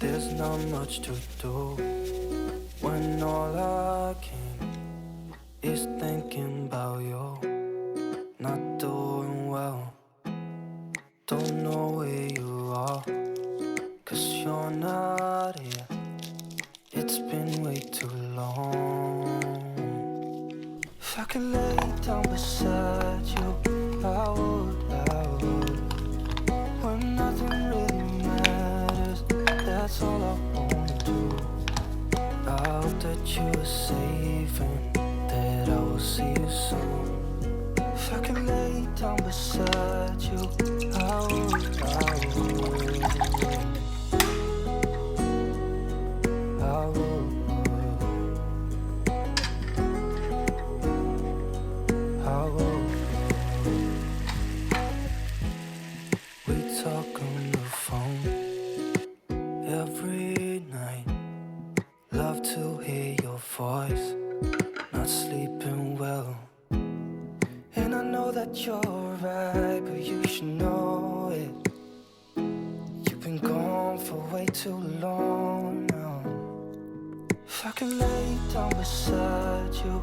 There's not much to do when all I can is thinking about you. Not doing well, don't know where you are, 'cause you're not here. It's been way too long. If I could lay down beside you, I would. When nothing really matters, that's all I wanna do. I hope that you are safe and that I will see you soon. If I could lay down beside you, I would. I would. I would. We talk on the phone every night. Love to hear your voice. Not sleeping well, and I know that you're right, but you should know it. You've been gone for way too long now. If I could lay down beside you,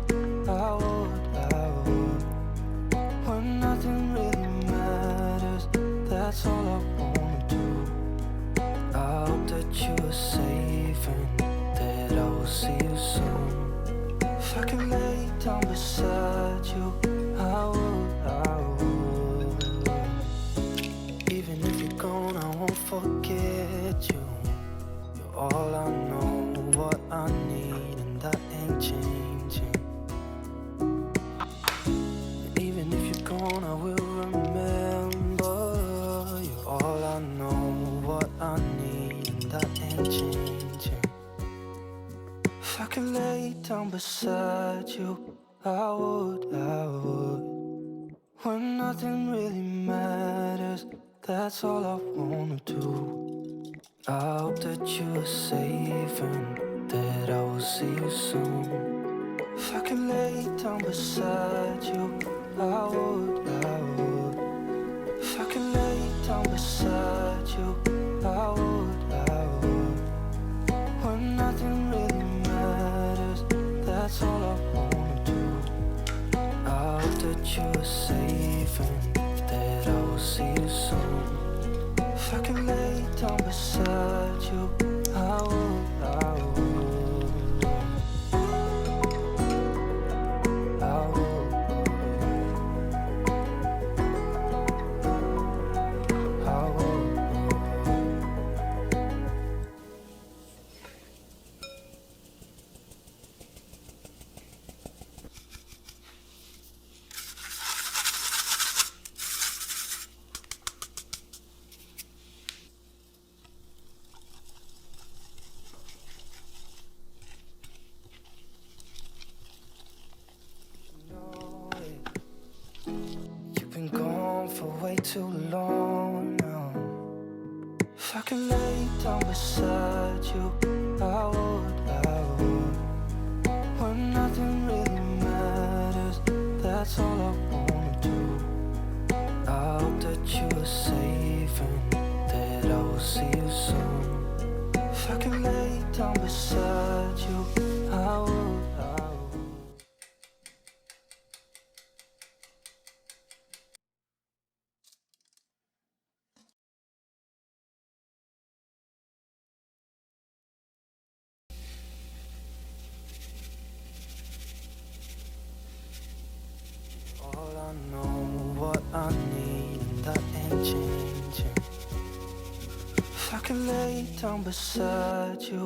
I would. When nothing really matters, that's all I wanna do. I hope that you are safe and that I will see you soon. If I could lay down beside you, I would. Even if you're gone, I won't forget you. You're all I know, what I need, and that ain't changing. Even if you're gone, I will remember. You're all I know, what I need, and that ain't changing. If I could lay down beside you, I would. When nothing really matters, that's all I wanna do. I hope that you are safe and that I will see you soon. If I could lay down beside you, I would. If I could lay down beside you, I would. When nothing really matters, that's all I wanna do. I hope that you are safe and that I will see you soon. If I could lay down beside you, I would. I would. I would. You've been gone for way too long now. If I could lay down beside you, I would. When nothing really matters, that's all I wanna do. I hope that you are safe and that I will see you soon. If I could lay down beside you, I would. All I know, what I need, and that ain't changing. If I could lay down beside you,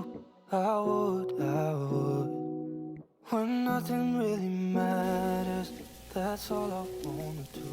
I would. When nothing really matters, that's all I wanna do.